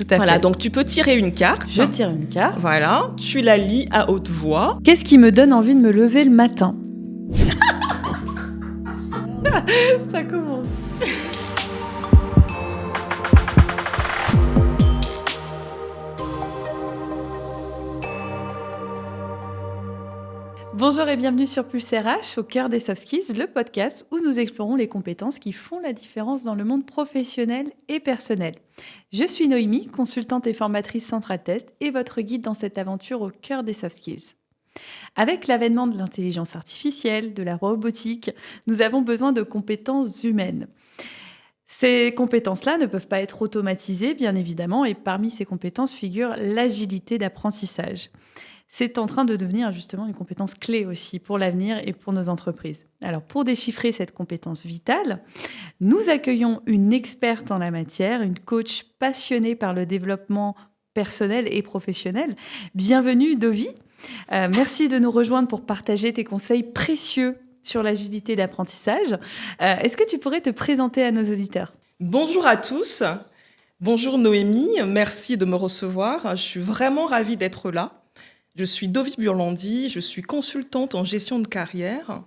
à fait. Voilà, donc tu peux tirer une carte. Je tire une carte. Voilà, tu la lis à haute voix. Qu'est-ce qui me donne envie de me lever le matin? Ça commence. Bonjour et bienvenue sur Pulse RH, au cœur des soft skills, le podcast où nous explorons les compétences qui font la différence dans le monde professionnel et personnel. Je suis Noémie, consultante et formatrice Central Test et votre guide dans cette aventure au cœur des soft skills. Avec l'avènement de l'intelligence artificielle, de la robotique, nous avons besoin de compétences humaines. Ces compétences-là ne peuvent pas être automatisées, bien évidemment, et parmi ces compétences figure l'agilité d'apprentissage. C'est en train de devenir justement une compétence clé aussi pour l'avenir et pour nos entreprises. Alors, pour déchiffrer cette compétence vitale, nous accueillons une experte en la matière, une coach passionnée par le développement personnel et professionnel. Bienvenue, Dovi. Merci de nous rejoindre pour partager tes conseils précieux sur l'agilité d'apprentissage. Est-ce que tu pourrais te présenter à nos auditeurs ? Bonjour à tous. Bonjour Noémie, merci de me recevoir. Je suis vraiment ravie d'être là. Je suis Dovi Burlandi, je suis consultante en gestion de carrière,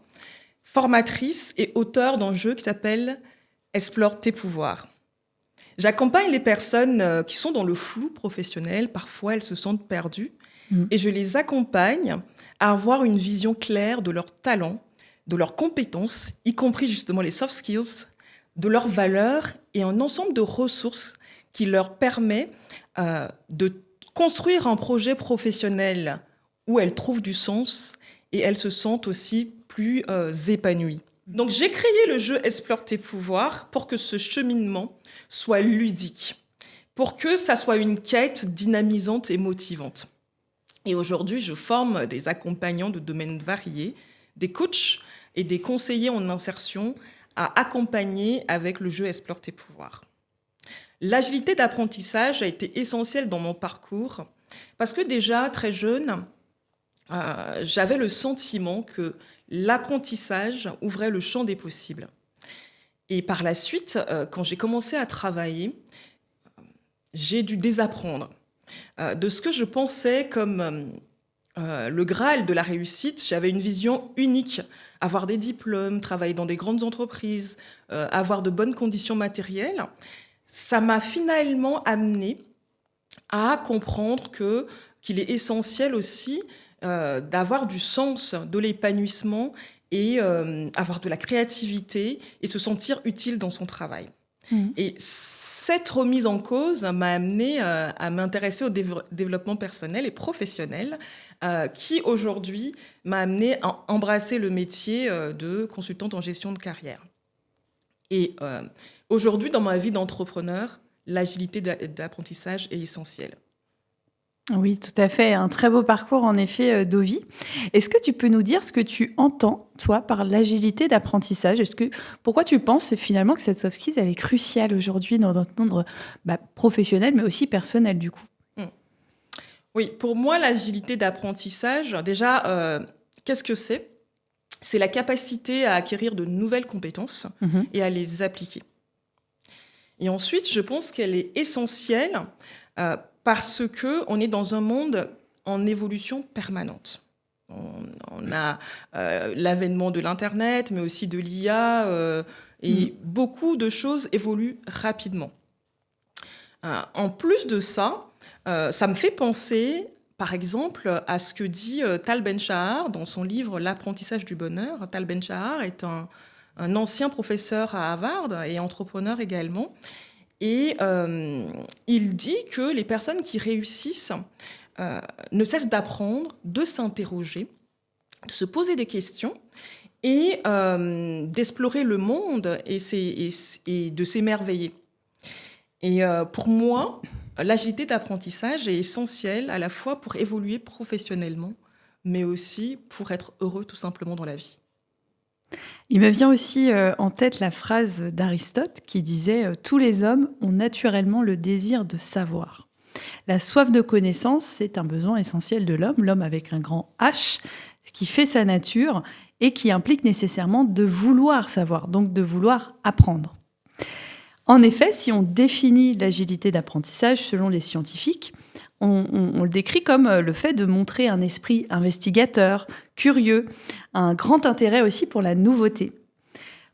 formatrice et auteure d'un jeu qui s'appelle « Explore tes pouvoirs ». J'accompagne les personnes qui sont dans le flou professionnel, parfois elles se sentent perdues, et je les accompagne à avoir une vision claire de leurs talents, de leurs compétences, y compris justement les soft skills, de leurs valeurs et un ensemble de ressources qui leur permet de construire un projet professionnel où elles trouvent du sens et elles se sentent aussi plus épanouies. Donc j'ai créé le jeu Explore tes pouvoirs pour que ce cheminement soit ludique, pour que ça soit une quête dynamisante et motivante. Et aujourd'hui, je forme des accompagnants de domaines variés, des coachs et des conseillers en insertion à accompagner avec le jeu Explore tes pouvoirs. L'agilité d'apprentissage a été essentielle dans mon parcours parce que déjà, très jeune, j'avais le sentiment que l'apprentissage ouvrait le champ des possibles. Et par la suite, quand j'ai commencé à travailler, j'ai dû désapprendre de ce que je pensais comme le Graal de la réussite. J'avais une vision unique, avoir des diplômes, travailler dans des grandes entreprises, avoir de bonnes conditions matérielles. Ça m'a finalement amené à comprendre qu'il est essentiel aussi d'avoir du sens, de l'épanouissement et avoir de la créativité et se sentir utile dans son travail. Et cette remise en cause m'a amené à m'intéresser au développement personnel et professionnel qui aujourd'hui m'a amené à embrasser le métier de consultante en gestion de carrière. Et aujourd'hui, dans ma vie d'entrepreneur, l'agilité d'apprentissage est essentielle. Oui, tout à fait. Un très beau parcours, en effet, Dovi. Est-ce que tu peux nous dire ce que tu entends, toi, par l'agilité d'apprentissage ? Pourquoi tu penses finalement que cette soft skills, elle est cruciale aujourd'hui dans notre monde professionnel, mais aussi personnel, du coup ? Oui, pour moi, l'agilité d'apprentissage, déjà, qu'est-ce que c'est ? C'est la capacité à acquérir de nouvelles compétences et à les appliquer. Et ensuite, je pense qu'elle est essentielle parce qu'on est dans un monde en évolution permanente. On a l'avènement de l'Internet, mais aussi de l'IA, et beaucoup de choses évoluent rapidement. En plus de ça, ça me fait penser, par exemple, à ce que dit Tal Ben-Shahar dans son livre « L'apprentissage du bonheur ». Tal Ben-Shahar est un ancien professeur à Harvard et entrepreneur également. Et il dit que les personnes qui réussissent ne cessent d'apprendre, de s'interroger, de se poser des questions et d'explorer le monde et de s'émerveiller. Et pour moi, l'agilité d'apprentissage est essentielle à la fois pour évoluer professionnellement, mais aussi pour être heureux tout simplement dans la vie. Il me vient aussi en tête la phrase d'Aristote qui disait « Tous les hommes ont naturellement le désir de savoir ». La soif de connaissance, c'est un besoin essentiel de l'homme avec un grand H, ce qui fait sa nature et qui implique nécessairement de vouloir savoir, donc de vouloir apprendre. En effet, si on définit l'agilité d'apprentissage selon les scientifiques, on le décrit comme le fait de montrer un esprit investigateur, curieux, un grand intérêt aussi pour la nouveauté.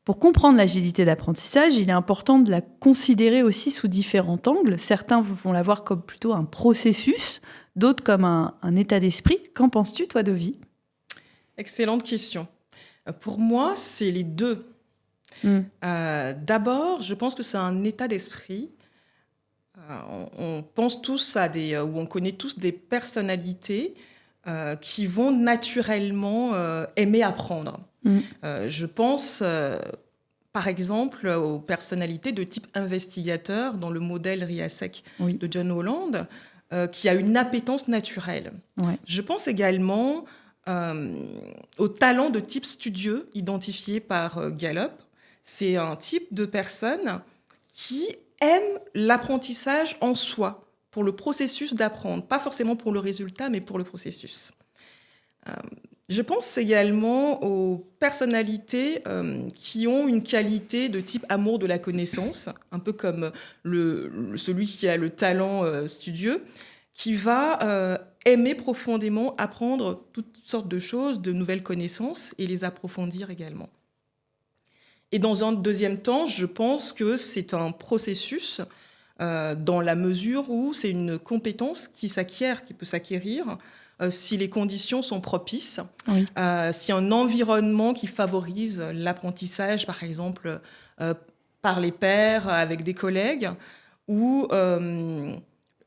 Pour comprendre l'agilité d'apprentissage, il est important de la considérer aussi sous différents angles. Certains vont la voir comme plutôt un processus, d'autres comme un état d'esprit. Qu'en penses-tu, toi, Dovi ? Excellente question. Pour moi, c'est les deux. D'abord, je pense que c'est un état d'esprit. On pense tous ou on connaît tous des personnalités qui vont naturellement aimer apprendre. Je pense, par exemple, aux personnalités de type investigateur dans le modèle RIASEC de John Holland, qui a une appétence naturelle. Ouais. Je pense également au talent de type studieux identifié par Gallup. C'est un type de personne qui aime l'apprentissage en soi, pour le processus d'apprendre, pas forcément pour le résultat, mais pour le processus. Je pense également aux personnalités qui ont une qualité de type amour de la connaissance, un peu comme celui qui a le talent studieux, qui va aimer profondément apprendre toutes sortes de choses, de nouvelles connaissances et les approfondir également. Et dans un deuxième temps, je pense que c'est un processus dans la mesure où c'est une compétence qui s'acquiert, qui peut s'acquérir si les conditions sont propices, si un environnement qui favorise l'apprentissage, par exemple, par les pairs, avec des collègues, ou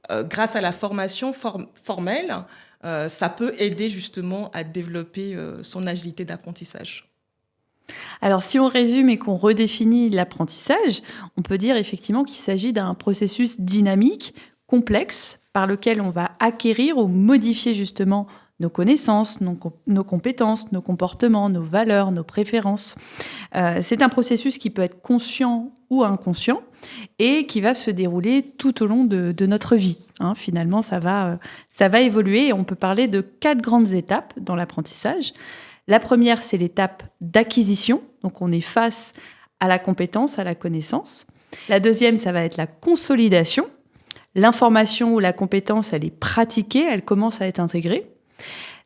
grâce à la formation formelle, ça peut aider justement à développer son agilité d'apprentissage. Alors, si on résume et qu'on redéfinit l'apprentissage, on peut dire effectivement qu'il s'agit d'un processus dynamique, complexe, par lequel on va acquérir ou modifier justement nos connaissances, nos compétences, nos comportements, nos valeurs, nos préférences. C'est un processus qui peut être conscient ou inconscient et qui va se dérouler tout au long de notre vie. Finalement, ça va évoluer et on peut parler de 4 grandes étapes dans l'apprentissage. La première, c'est l'étape d'acquisition. Donc, on est face à la compétence, à la connaissance. La deuxième, ça va être la consolidation. L'information ou la compétence, elle est pratiquée, elle commence à être intégrée.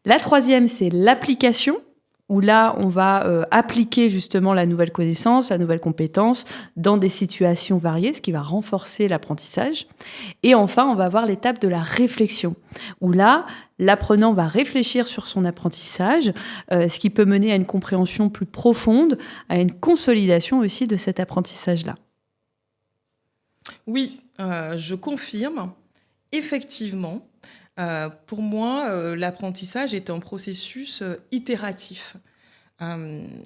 La troisième, c'est l'application, où là, on va appliquer justement la nouvelle connaissance, la nouvelle compétence dans des situations variées, ce qui va renforcer l'apprentissage. Et enfin, on va avoir l'étape de la réflexion, où là, l'apprenant va réfléchir sur son apprentissage, ce qui peut mener à une compréhension plus profonde, à une consolidation aussi de cet apprentissage-là. Oui, je confirme. Effectivement, pour moi, l'apprentissage est un processus itératif.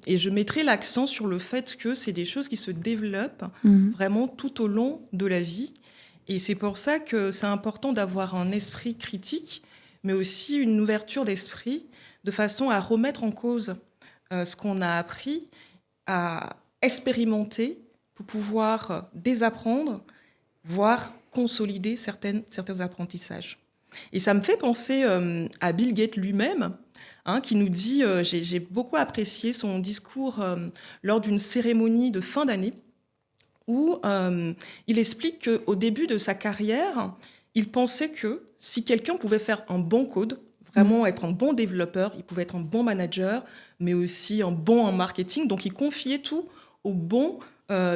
Et je mettrai l'accent sur le fait que c'est des choses qui se développent vraiment tout au long de la vie. Et c'est pour ça que c'est important d'avoir un esprit critique, mais aussi une ouverture d'esprit, de façon à remettre en cause ce qu'on a appris, à expérimenter pour pouvoir désapprendre, voire consolider certains apprentissages. Et ça me fait penser à Bill Gates lui-même, qui nous dit, j'ai beaucoup apprécié son discours lors d'une cérémonie de fin d'année, où il explique qu'au début de sa carrière, il pensait que si quelqu'un pouvait faire un bon code, vraiment être un bon développeur, il pouvait être un bon manager, mais aussi un bon en marketing, donc il confiait tout aux bons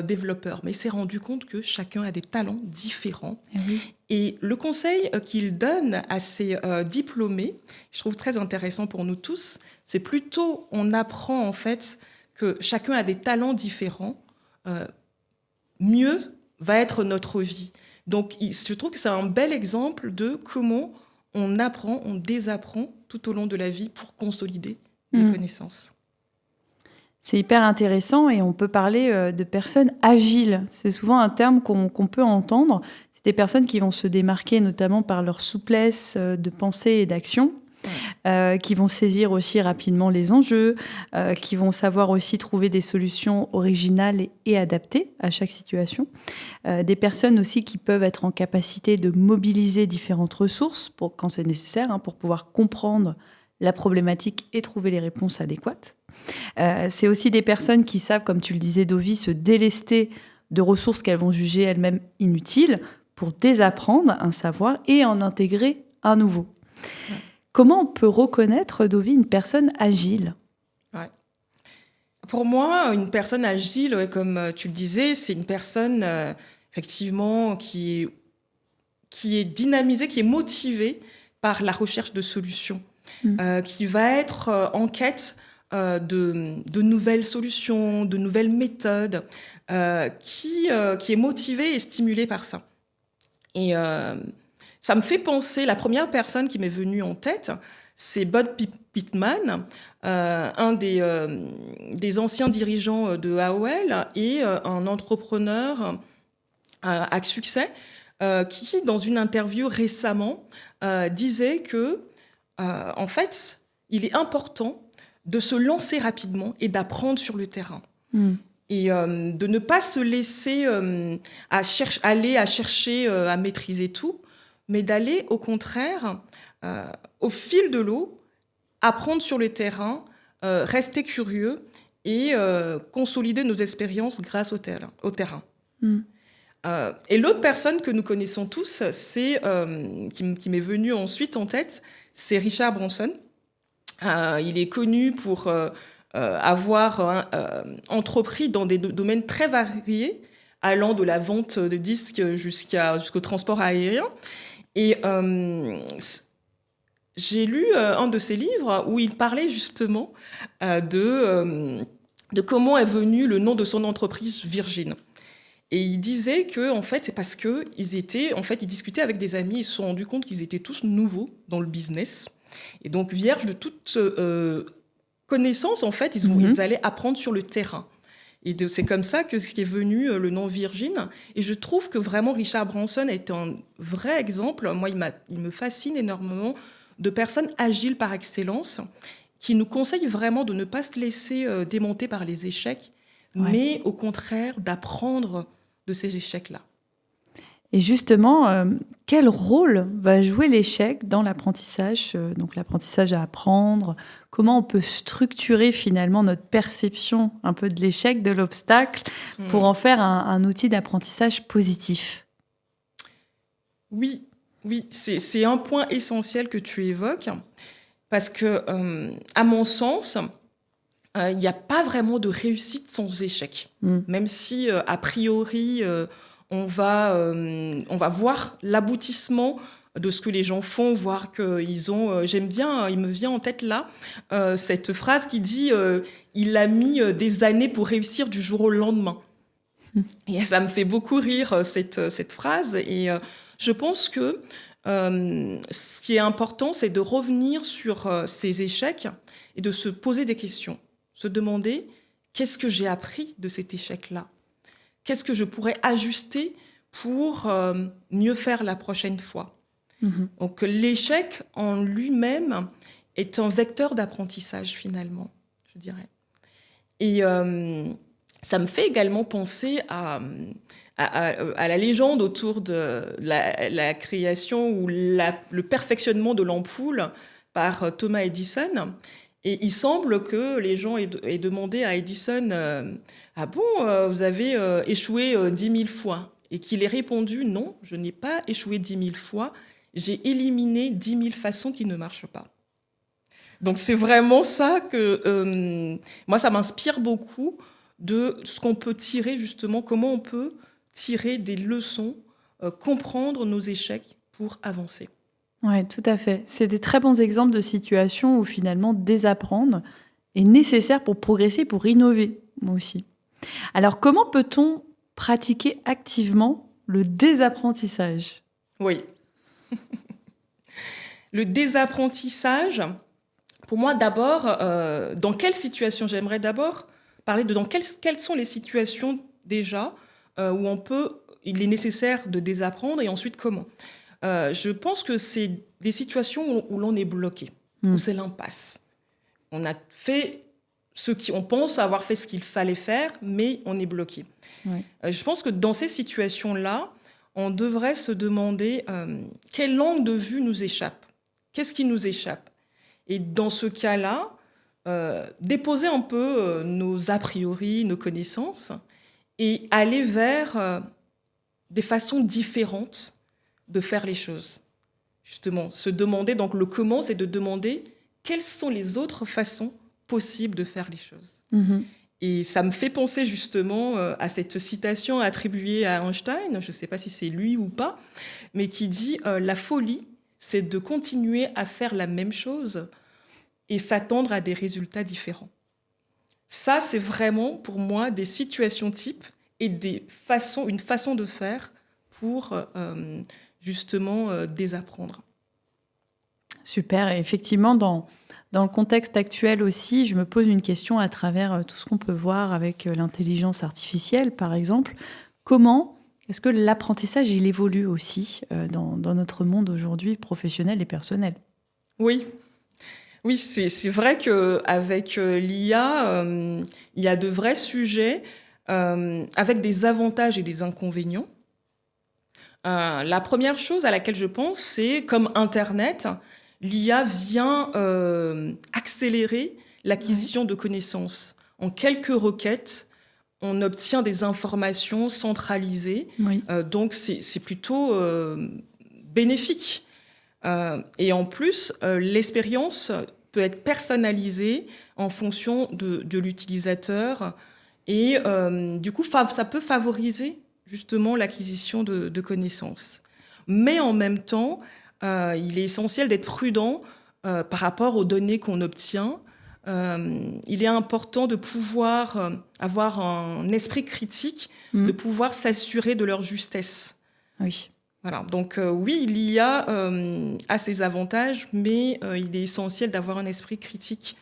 développeurs. Mais il s'est rendu compte que chacun a des talents différents. Et le conseil qu'il donne à ses diplômés, je trouve très intéressant pour nous tous, c'est plutôt on apprend en fait que chacun a des talents différents, mieux va être notre vie. Donc je trouve que c'est un bel exemple de comment on apprend, on désapprend tout au long de la vie pour consolider des connaissances. C'est hyper intéressant et on peut parler de personnes agiles. C'est souvent un terme qu'on peut entendre. C'est des personnes qui vont se démarquer notamment par leur souplesse de pensée et d'action, qui vont saisir aussi rapidement les enjeux, qui vont savoir aussi trouver des solutions originales et adaptées à chaque situation. Des personnes aussi qui peuvent être en capacité de mobiliser différentes ressources quand c'est nécessaire, pour pouvoir comprendre la problématique et trouver les réponses adéquates. C'est aussi des personnes qui savent, comme tu le disais, Dovi, se délester de ressources qu'elles vont juger elles-mêmes inutiles pour désapprendre un savoir et en intégrer un nouveau. Ouais. Comment on peut reconnaître, Dovi, une personne agile ? Ouais. Pour moi, une personne agile, comme tu le disais, c'est une personne effectivement qui est dynamisée, qui est motivée par la recherche de solutions, qui va être en quête de nouvelles solutions, de nouvelles méthodes, qui est motivée et stimulée par ça. Et ça me fait penser, la première personne qui m'est venue en tête, c'est Bob Pittman, un des anciens dirigeants de AOL et un entrepreneur à succès, qui, dans une interview récemment, disait que, en fait, il est important de se lancer rapidement et d'apprendre sur le terrain. Et de ne pas se laisser aller à chercher à maîtriser tout, mais d'aller, au contraire, au fil de l'eau, apprendre sur le terrain, rester curieux et consolider nos expériences grâce au terrain. Et l'autre personne que nous connaissons tous, qui m'est venue ensuite en tête, c'est Richard Branson. Il est connu pour avoir entrepris dans des domaines très variés, allant de la vente de disques jusqu'au transport aérien. Et j'ai lu un de ses livres où il parlait justement de comment est venu le nom de son entreprise Virgin. Et il disait que, en fait, c'est parce que ils discutaient avec des amis, ils se sont rendus compte qu'ils étaient tous nouveaux dans le business. Et donc, vierges de toute connaissance, en fait, ils allaient apprendre sur le terrain. Et c'est comme ça que ce qui est venu le nom Virgin. Et je trouve que vraiment Richard Branson est un vrai exemple. Moi, il me fascine énormément de personnes agiles par excellence, qui nous conseillent vraiment de ne pas se laisser démonter par les échecs, mais au contraire d'apprendre de ces échecs-là. Et justement, quel rôle va jouer l'échec dans l'apprentissage, donc l'apprentissage à apprendre ? Comment on peut structurer finalement notre perception un peu de l'échec, de l'obstacle, pour en faire un outil d'apprentissage positif ? Oui, c'est un point essentiel que tu évoques, parce que, à mon sens, il n'y a pas vraiment de réussite sans échec. Même si, a priori, on va voir l'aboutissement de ce que les gens font, voir qu'ils ont... j'aime bien, il me vient en tête là, cette phrase qui dit il a mis des années pour réussir du jour au lendemain. Et ça me fait beaucoup rire, cette phrase. Et je pense que ce qui est important, c'est de revenir sur ces échecs et de se poser des questions. Se demander, qu'est-ce que j'ai appris de cet échec-là ? Qu'est-ce que je pourrais ajuster pour mieux faire la prochaine fois ? Donc l'échec en lui-même est un vecteur d'apprentissage finalement, je dirais. Et ça me fait également penser à la légende autour de la création ou le perfectionnement de l'ampoule par Thomas Edison. Et il semble que les gens aient demandé à Edison « Ah bon, vous avez échoué 10 000 fois ?» Et qu'il ait répondu « Non, je n'ai pas échoué 10 000 fois, j'ai éliminé 10 000 façons qui ne marchent pas. » Donc c'est vraiment ça que... moi, ça m'inspire beaucoup de ce qu'on peut tirer justement, comment on peut tirer des leçons, comprendre nos échecs pour avancer. Oui, tout à fait. C'est des très bons exemples de situations où finalement désapprendre est nécessaire pour progresser, pour innover, moi aussi. Alors, comment peut-on pratiquer activement le désapprentissage ? Oui. Le désapprentissage, pour moi d'abord, dans quelle situation ? J'aimerais d'abord parler de quelles sont les situations déjà où il est nécessaire de désapprendre et ensuite comment. Je pense que c'est des situations où l'on est bloqué, où c'est l'impasse. On a fait on pense avoir fait ce qu'il fallait faire, mais on est bloqué. Ouais. Je pense que dans ces situations-là, on devrait se demander quel angle de vue nous échappe. Qu'est-ce qui nous échappe ? Et dans ce cas-là, déposer un peu nos a priori, nos connaissances, et aller vers des façons différentes de faire les choses. Justement, se demander, donc le comment, c'est de demander quelles sont les autres façons possibles de faire les choses. Et ça me fait penser justement à cette citation attribuée à Einstein, je ne sais pas si c'est lui ou pas, mais qui dit « La folie, c'est de continuer à faire la même chose et s'attendre à des résultats différents. » Ça, c'est vraiment pour moi des situations types et une façon de faire pour justement désapprendre. Super. Et effectivement, dans le contexte actuel aussi, je me pose une question à travers tout ce qu'on peut voir avec l'intelligence artificielle, par exemple. Comment est-ce que l'apprentissage, il évolue aussi dans notre monde aujourd'hui, professionnel et personnel ? Oui, c'est vrai qu'avec l'IA, il y a de vrais sujets avec des avantages et des inconvénients. La première chose à laquelle je pense, c'est comme Internet, l'IA vient accélérer l'acquisition de connaissances. En quelques requêtes, on obtient des informations centralisées. Oui. Donc, c'est plutôt bénéfique. Et en plus, l'expérience peut être personnalisée en fonction de l'utilisateur. Et du coup, ça peut favoriser justement l'acquisition de connaissances. Mais en même temps, il est essentiel d'être prudent par rapport aux données qu'on obtient. Il est important de pouvoir avoir un esprit critique, de pouvoir s'assurer de leur justesse. Oui. Voilà. Donc oui, l'IA a ses avantages, mais il est essentiel d'avoir un esprit critique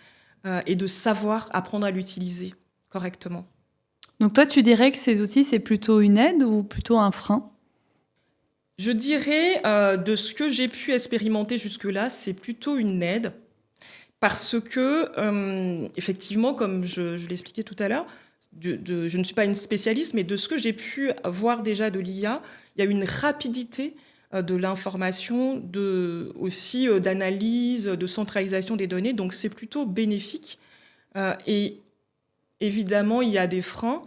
et de savoir apprendre à l'utiliser correctement. Donc toi, tu dirais que ces outils, c'est plutôt une aide ou plutôt un frein ? Je dirais, de ce que j'ai pu expérimenter jusque-là, c'est plutôt une aide. Parce que, effectivement, comme je l'expliquais tout à l'heure, je ne suis pas une spécialiste, mais de ce que j'ai pu voir déjà de l'IA, il y a une rapidité de l'information, aussi d'analyse, de centralisation des données. Donc, c'est plutôt bénéfique. Et évidemment, il y a des freins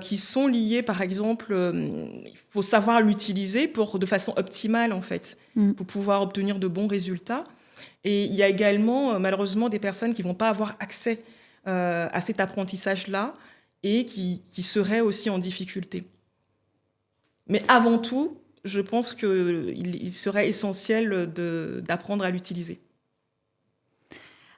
qui sont liés, par exemple, il faut savoir l'utiliser de façon optimale, en fait, pour pouvoir obtenir de bons résultats. Et il y a également, malheureusement, des personnes qui ne vont pas avoir accès à cet apprentissage-là et qui seraient aussi en difficulté. Mais avant tout, je pense qu'il serait essentiel d'apprendre à l'utiliser.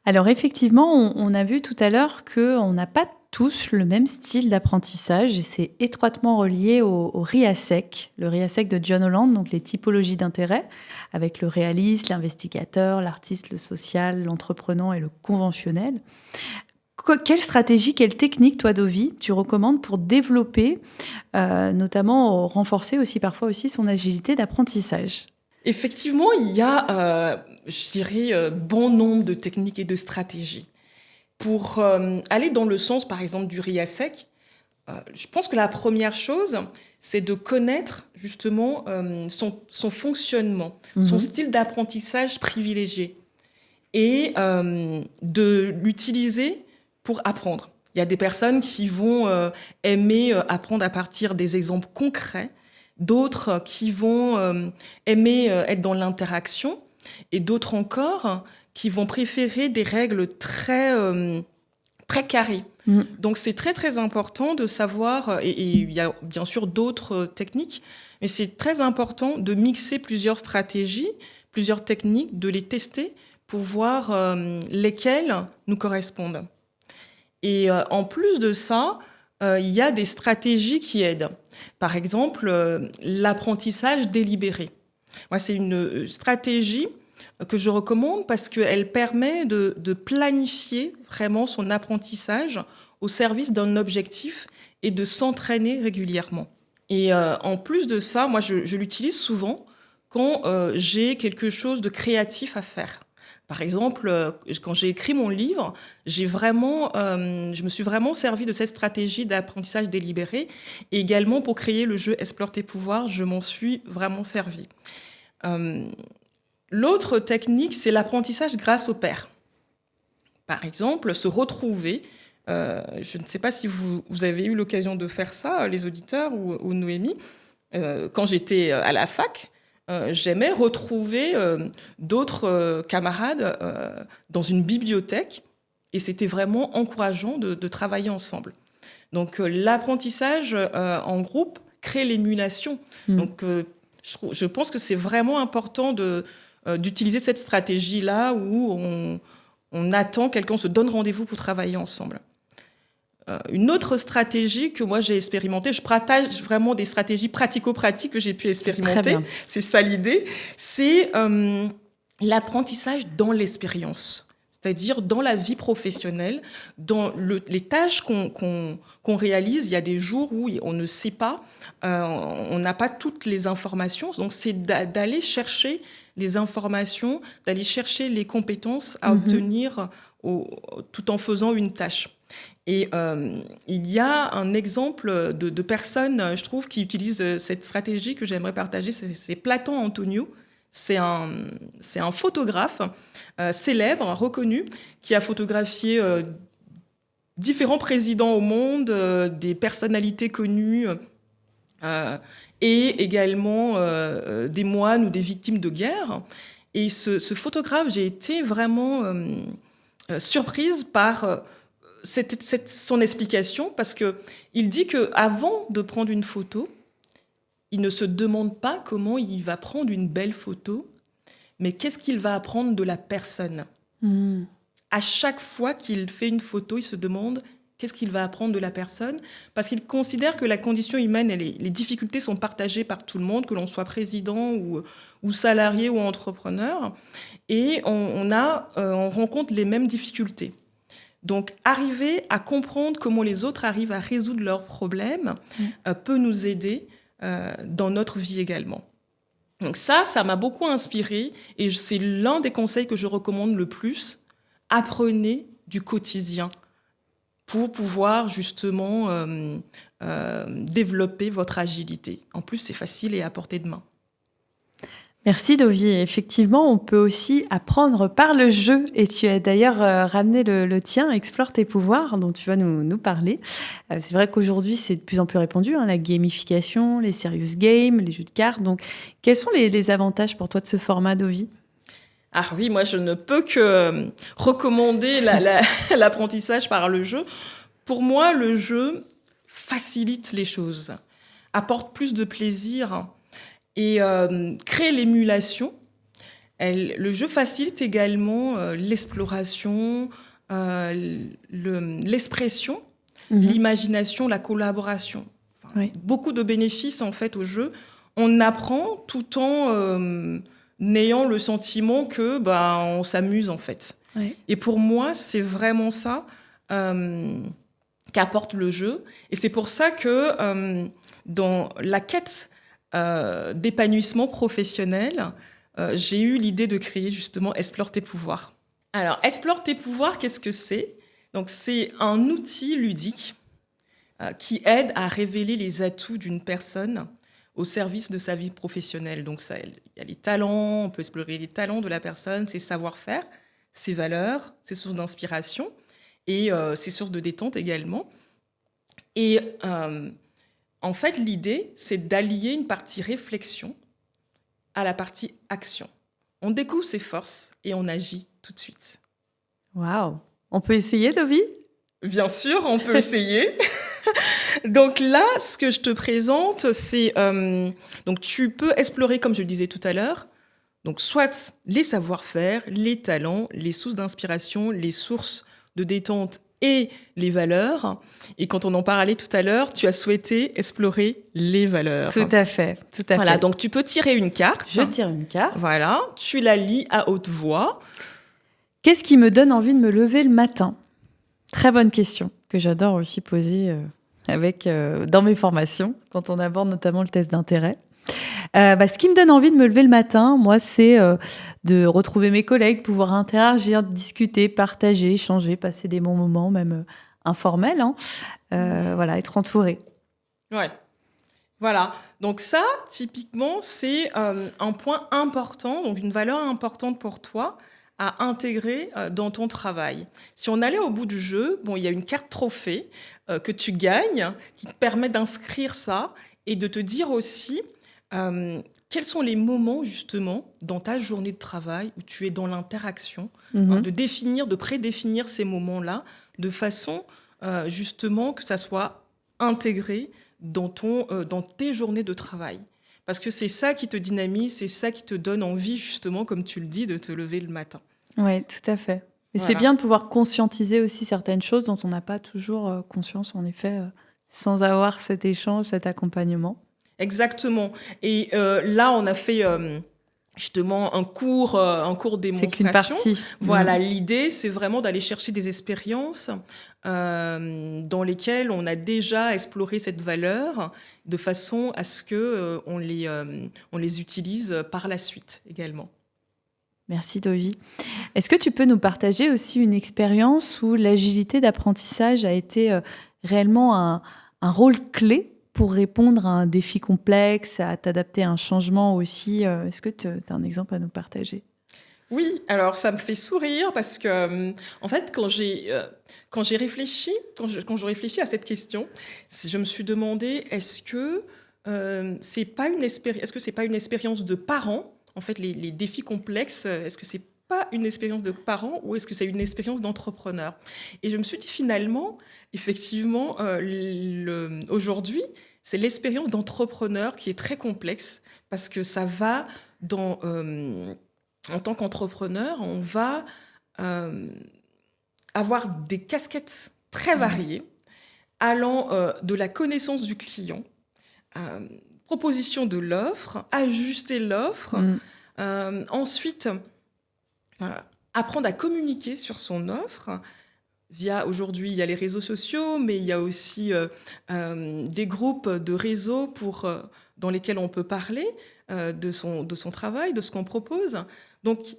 Alors effectivement, on a vu tout à l'heure qu'on n'a pas tous le même style d'apprentissage et c'est étroitement relié au RIASEC, le RIASEC de John Holland, donc les typologies d'intérêt, avec le réaliste, l'investigateur, l'artiste, le social, l'entreprenant et le conventionnel. Quelle stratégie, quelle technique, toi, Dovi, tu recommandes pour développer, notamment renforcer aussi parfois aussi son agilité d'apprentissage ? Effectivement, il y a, je dirais, bon nombre de techniques et de stratégies. Pour aller dans le sens, par exemple, du RIASEC, je pense que la première chose, c'est de connaître justement son fonctionnement, son style d'apprentissage privilégié et de l'utiliser pour apprendre. Il y a des personnes qui vont aimer apprendre à partir des exemples concrets, d'autres qui vont aimer être dans l'interaction et d'autres encore qui vont préférer des règles très carrées. Donc, c'est très, très important de savoir, et il y a bien sûr d'autres techniques, mais c'est très important de mixer plusieurs stratégies, plusieurs techniques, de les tester pour voir lesquelles nous correspondent. Et en plus de ça, il y a des stratégies qui aident. Par exemple, l'apprentissage délibéré. Moi, c'est une stratégie que je recommande parce qu'elle permet de planifier vraiment son apprentissage au service d'un objectif et de s'entraîner régulièrement. Et en plus de ça, moi, je l'utilise souvent quand j'ai quelque chose de créatif à faire. Par exemple, quand j'ai écrit mon livre, je me suis vraiment servi de cette stratégie d'apprentissage délibéré. Et également, pour créer le jeu Explore tes pouvoirs, je m'en suis vraiment servi. L'autre technique, c'est l'apprentissage grâce au pairs. Par exemple, se retrouver Je ne sais pas si vous avez eu l'occasion de faire ça, les auditeurs ou Noémie. Quand j'étais à la fac, j'aimais retrouver d'autres camarades dans une bibliothèque et c'était vraiment encourageant de travailler ensemble. Donc l'apprentissage en groupe crée l'émulation. Donc je pense que c'est vraiment important d'utiliser cette stratégie-là où on attend quelqu'un, on se donne rendez-vous pour travailler ensemble. Une autre stratégie que moi j'ai expérimentée, je partage vraiment des stratégies pratico-pratiques que j'ai pu expérimenter, c'est ça l'idée, c'est l'apprentissage dans l'expérience, c'est-à-dire dans la vie professionnelle, dans les tâches qu'on réalise. Il y a des jours où on ne sait pas, on n'a pas toutes les informations, donc c'est d'aller chercher les informations, d'aller chercher les compétences à obtenir tout en faisant une tâche. Et il y a un exemple de personnes, je trouve, qui utilisent cette stratégie que j'aimerais partager, c'est Platon Antonio. C'est un photographe célèbre, reconnu, qui a photographié différents présidents au monde, des personnalités connues, et également des moines ou des victimes de guerre. Et ce photographe, j'ai été vraiment surprise par son explication, parce qu'il dit qu'avant de prendre une photo, il ne se demande pas comment il va prendre une belle photo, mais qu'est-ce qu'il va apprendre de la personne. À chaque fois qu'il fait une photo, il se demande qu'est-ce qu'il va apprendre de la personne, parce qu'il considère que la condition humaine et les difficultés sont partagées par tout le monde, que l'on soit président ou salarié ou entrepreneur, et on rencontre les mêmes difficultés. Donc, arriver à comprendre comment les autres arrivent à résoudre leurs problèmes peut nous aider dans notre vie également. Donc ça m'a beaucoup inspirée et c'est l'un des conseils que je recommande le plus. Apprenez du quotidien pour pouvoir justement développer votre agilité. En plus, c'est facile et à portée de main. Merci Dovi. Effectivement, on peut aussi apprendre par le jeu. Et tu as d'ailleurs ramené le tien, Explore tes pouvoirs, dont tu vas nous parler. C'est vrai qu'aujourd'hui, c'est de plus en plus répandu, la gamification, les serious games, les jeux de cartes. Donc, quels sont les avantages pour toi de ce format, Dovi ? Ah oui, moi, je ne peux que recommander l'apprentissage par le jeu. Pour moi, le jeu facilite les choses, apporte plus de plaisir et crée l'émulation. Le jeu facilite également l'exploration, l'expression, l'imagination, la collaboration. Beaucoup de bénéfices en fait au jeu. On apprend tout en n'ayant le sentiment que on s'amuse en fait. Et pour moi, c'est vraiment ça qu'apporte le jeu. Et c'est pour ça que dans la quête d'épanouissement professionnel, j'ai eu l'idée de créer justement Explore tes pouvoirs. Alors, Explore tes pouvoirs, qu'est-ce que c'est ? Donc, c'est un outil ludique qui aide à révéler les atouts d'une personne au service de sa vie professionnelle. Donc, il y a les talents, on peut explorer les talents de la personne, ses savoir-faire, ses valeurs, ses sources d'inspiration et ses sources de détente également. Et en fait, l'idée, c'est d'allier une partie réflexion à la partie action. On découvre ses forces et on agit tout de suite. Waouh ! On peut essayer, Dovi ? Bien sûr, on peut essayer. Donc là, ce que je te présente, c'est... donc tu peux explorer, comme je le disais tout à l'heure, donc soit les savoir-faire, les talents, les sources d'inspiration, les sources de détente et les valeurs. Et quand on en parlait tout à l'heure, tu as souhaité explorer les valeurs. Tout à fait. Voilà, donc tu peux tirer une carte. Je tire une carte. Voilà, tu la lis à haute voix. Qu'est-ce qui me donne envie de me lever le matin ? Très bonne question, que j'adore aussi poser dans mes formations, quand on aborde notamment le test d'intérêt. Ce qui me donne envie de me lever le matin, moi, c'est de retrouver mes collègues, pouvoir interagir, discuter, partager, échanger, passer des bons moments, même informels. Être entouré. Ouais. Voilà. Donc ça, typiquement, c'est un point important, donc une valeur importante pour toi à intégrer dans ton travail. Si on allait au bout du jeu, bon, il y a une carte trophée que tu gagnes qui te permet d'inscrire ça et de te dire aussi quels sont les moments justement dans ta journée de travail où tu es dans l'interaction, de prédéfinir ces moments-là de façon justement que ça soit intégré dans tes journées de travail. Parce que c'est ça qui te dynamise, c'est ça qui te donne envie, justement, comme tu le dis, de te lever le matin. Oui, tout à fait. Et Voilà. c'est bien de pouvoir conscientiser aussi certaines choses dont on n'a pas toujours conscience, en effet, sans avoir cet échange, cet accompagnement. Exactement. Et là, on a fait justement un cours démonstration. C'est qu'une partie. Voilà, l'idée, c'est vraiment d'aller chercher des expériences dans lesquelles on a déjà exploré cette valeur de façon à ce que on les utilise par la suite également. Merci Dovi. Est-ce que tu peux nous partager aussi une expérience où l'agilité d'apprentissage a été réellement un rôle clé pour répondre à un défi complexe, à t'adapter à un changement aussi? Est-ce que tu as un exemple à nous partager? Oui, alors ça me fait sourire parce que, en fait, quand je réfléchis à cette question, je me suis demandé est-ce que c'est pas une expérience de parent, en fait, les défis complexes, est-ce que c'est pas une expérience de parent ou est-ce que c'est une expérience d'entrepreneur? Et je me suis dit finalement, effectivement, aujourd'hui, c'est l'expérience d'entrepreneur qui est très complexe parce que ça va en tant qu'entrepreneur, on va avoir des casquettes très variées, allant de la connaissance du client, proposition de l'offre, ajuster l'offre, ensuite apprendre à communiquer sur son offre. Aujourd'hui, il y a les réseaux sociaux, mais il y a aussi des groupes de réseaux dans lesquels on peut parler de son travail, de ce qu'on propose. Donc,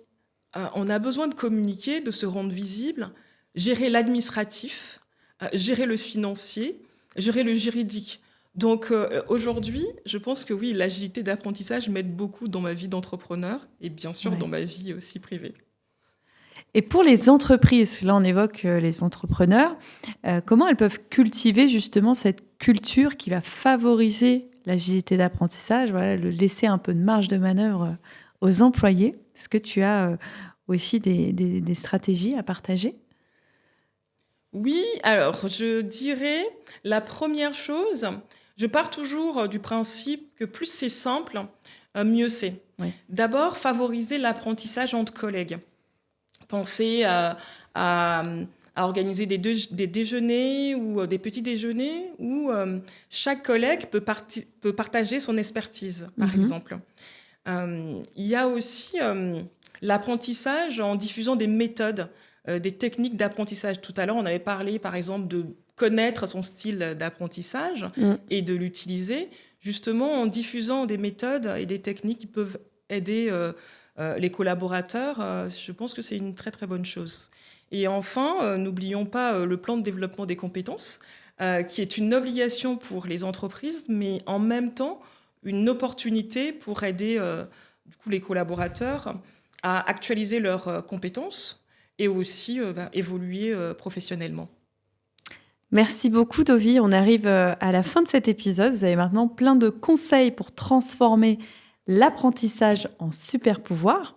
on a besoin de communiquer, de se rendre visible, gérer l'administratif, gérer le financier, gérer le juridique. Donc, aujourd'hui, je pense que oui, l'agilité d'apprentissage m'aide beaucoup dans ma vie d'entrepreneur et bien sûr dans ma vie aussi privée. Et pour les entreprises, là on évoque les entrepreneurs, comment elles peuvent cultiver justement cette culture qui va favoriser l'agilité d'apprentissage, voilà, le laisser un peu de marge de manœuvre aux employés? Est-ce que tu as aussi des stratégies à partager? Oui, alors je dirais la première chose, je pars toujours du principe que plus c'est simple, mieux c'est. Oui. D'abord, favoriser l'apprentissage entre collègues. Penser à organiser des déjeuners ou des petits déjeuners où chaque collègue peut partager son expertise, par exemple. Il y a aussi l'apprentissage en diffusant des méthodes, des techniques d'apprentissage. Tout à l'heure, on avait parlé, par exemple, de connaître son style d'apprentissage et de l'utiliser, justement en diffusant des méthodes et des techniques qui peuvent aider les collaborateurs. Je pense que c'est une très, très bonne chose. Et enfin, n'oublions pas le plan de développement des compétences, qui est une obligation pour les entreprises, mais en même temps, une opportunité pour aider du coup, les collaborateurs à actualiser leurs compétences et aussi évoluer professionnellement. Merci beaucoup, Dovi. On arrive à la fin de cet épisode. Vous avez maintenant plein de conseils pour transformer l'apprentissage en super pouvoir.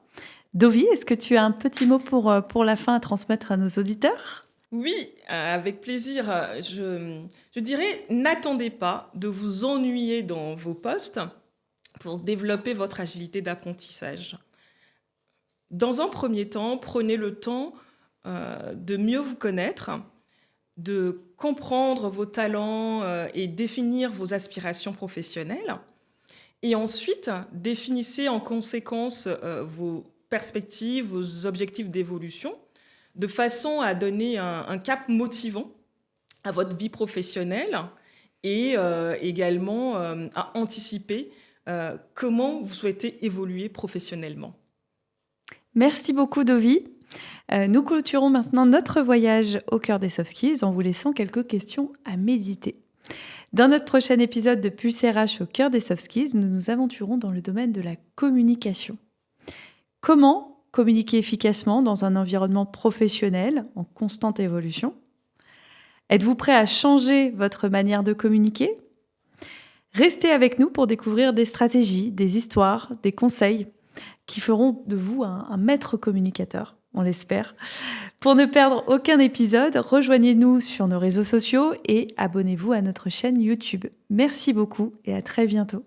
Dovi, est-ce que tu as un petit mot pour la fin à transmettre à nos auditeurs ? Oui, avec plaisir. Je dirais, n'attendez pas de vous ennuyer dans vos postes pour développer votre agilité d'apprentissage. Dans un premier temps, prenez le temps de mieux vous connaître, de comprendre vos talents et définir vos aspirations professionnelles. Et ensuite, définissez en conséquence vos perspectives, vos objectifs d'évolution, de façon à donner un cap motivant à votre vie professionnelle et également à anticiper comment vous souhaitez évoluer professionnellement. Merci beaucoup, Dovi. Nous clôturons maintenant notre voyage au cœur des soft skills en vous laissant quelques questions à méditer. Dans notre prochain épisode de Pulse RH au cœur des soft skills, nous nous aventurons dans le domaine de la communication. Comment communiquer efficacement dans un environnement professionnel en constante évolution? Êtes-vous prêt à changer votre manière de communiquer? Restez avec nous pour découvrir des stratégies, des histoires, des conseils qui feront de vous un maître communicateur, on l'espère. Pour ne perdre aucun épisode, rejoignez-nous sur nos réseaux sociaux et abonnez-vous à notre chaîne YouTube. Merci beaucoup et à très bientôt.